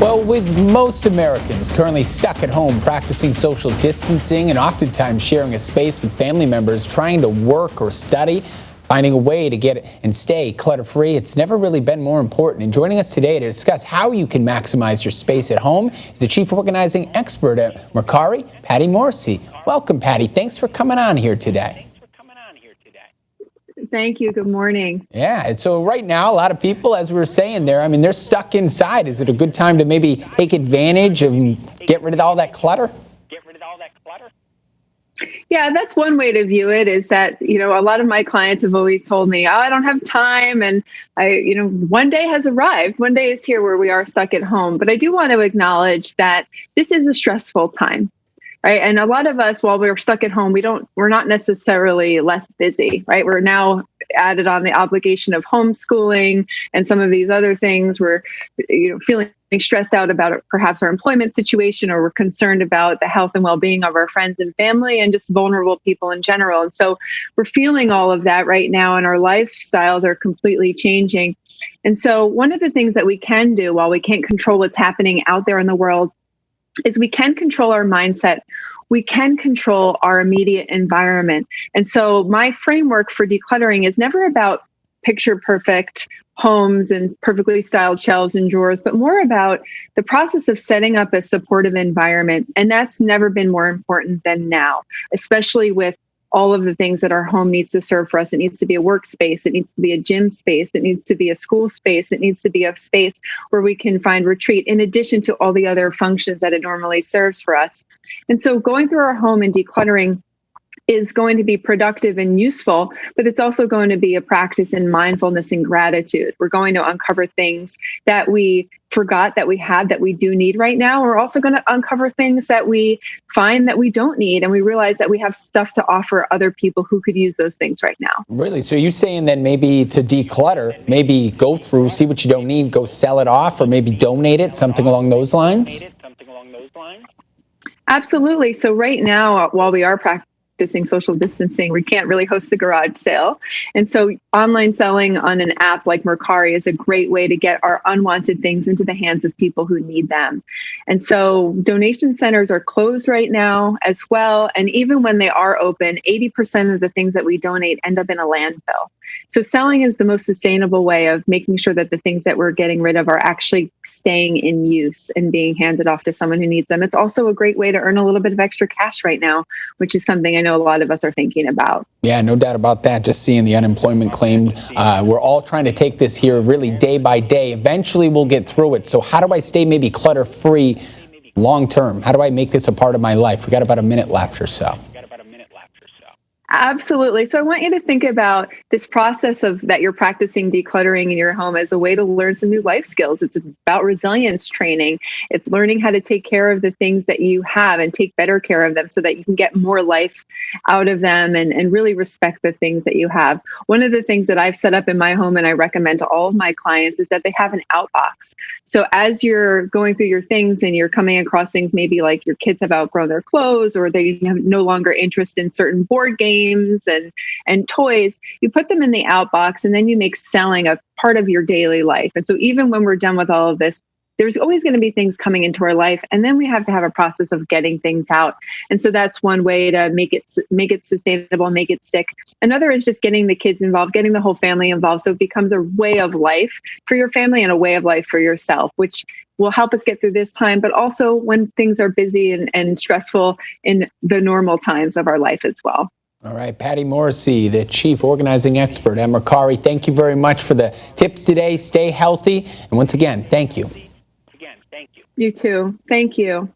Well, with most Americans currently stuck at home practicing social distancing and oftentimes sharing a space with family members trying to work or study, finding a way to get and stay clutter-free, it's never really been more important. And joining us today to discuss how you can maximize your space at home is the Chief Organizing Expert at Mercari, Patty Morrissey. Welcome, Patty. Thanks for coming on here today. Thank you. Good morning. Yeah, and so right now, a lot of people, as we were saying there, they're stuck inside. Is it a good time to maybe take advantage and get rid of all that clutter? Yeah, that's one way to view it, is that, a lot of my clients have always told me, I don't have time. And one day has arrived. One day is here where we are stuck at home. But I do want to acknowledge that this is a stressful time. Right. And a lot of us, while we're stuck at home, we're not necessarily less busy. Right. We're now added on the obligation of homeschooling and some of these other things. We're feeling stressed out about perhaps our employment situation, or we're concerned about the health and well-being of our friends and family and just vulnerable people in general. And so we're feeling all of that right now, and our lifestyles are completely changing. And so one of the things that we can do, while we can't control what's happening out there in the world, is we can control our mindset. We can control our immediate environment. And so my framework for decluttering is never about picture perfect homes and perfectly styled shelves and drawers, but more about the process of setting up a supportive environment. And that's never been more important than now, especially with all of the things that our home needs to serve for us. It needs to be a workspace. It needs to be a gym space. It needs to be a school space. It needs to be a space where we can find retreat, in addition to all the other functions that it normally serves for us. And so going through our home and decluttering is going to be productive and useful, but it's also going to be a practice in mindfulness and gratitude. We're going to uncover things that we forgot that we had that we do need right now. We're also going to uncover things that we find that we don't need, and we realize that we have stuff to offer other people who could use those things right now. Really? So you're saying then maybe to declutter, maybe go through, see what you don't need, go sell it off, or maybe donate it, something along those lines? Absolutely. So right now, while we are practicing social distancing, we can't really host a garage sale. And so online selling on an app like Mercari is a great way to get our unwanted things into the hands of people who need them. And so donation centers are closed right now as well. And even when they are open, 80% of the things that we donate end up in a landfill. So selling is the most sustainable way of making sure that the things that we're getting rid of are actually staying in use and being handed off to someone who needs them. It's also a great way to earn a little bit of extra cash right now, which is something I know a lot of us are thinking about. Yeah, no doubt about that. Just seeing the unemployment claim. We're all trying to take this here really day by day. Eventually we'll get through it. So how do I stay maybe clutter-free long term? How do I make this a part of my life? We got about a minute left or so. Absolutely. So I want you to think about this process of that you're practicing decluttering in your home as a way to learn some new life skills. It's about resilience training. It's learning how to take care of the things that you have and take better care of them so that you can get more life out of them and really respect the things that you have. One of the things that I've set up in my home and I recommend to all of my clients is that they have an outbox. So as you're going through your things and you're coming across things, maybe like your kids have outgrown their clothes or they have no longer interest in certain board games and toys, you put them in the outbox and then you make selling a part of your daily life. And so even when we're done with all of this, there's always going to be things coming into our life, and then we have to have a process of getting things out. And so that's one way to make it sustainable, make it stick. Another is just getting the kids involved, getting the whole family involved, so it becomes a way of life for your family and a way of life for yourself, which will help us get through this time, but also when things are busy and stressful in the normal times of our life as well. All right, Patty Morrissey, the Chief Organizing Expert at Mercari. Thank you very much for the tips today. Stay healthy. And once again, thank you. You too. Thank you.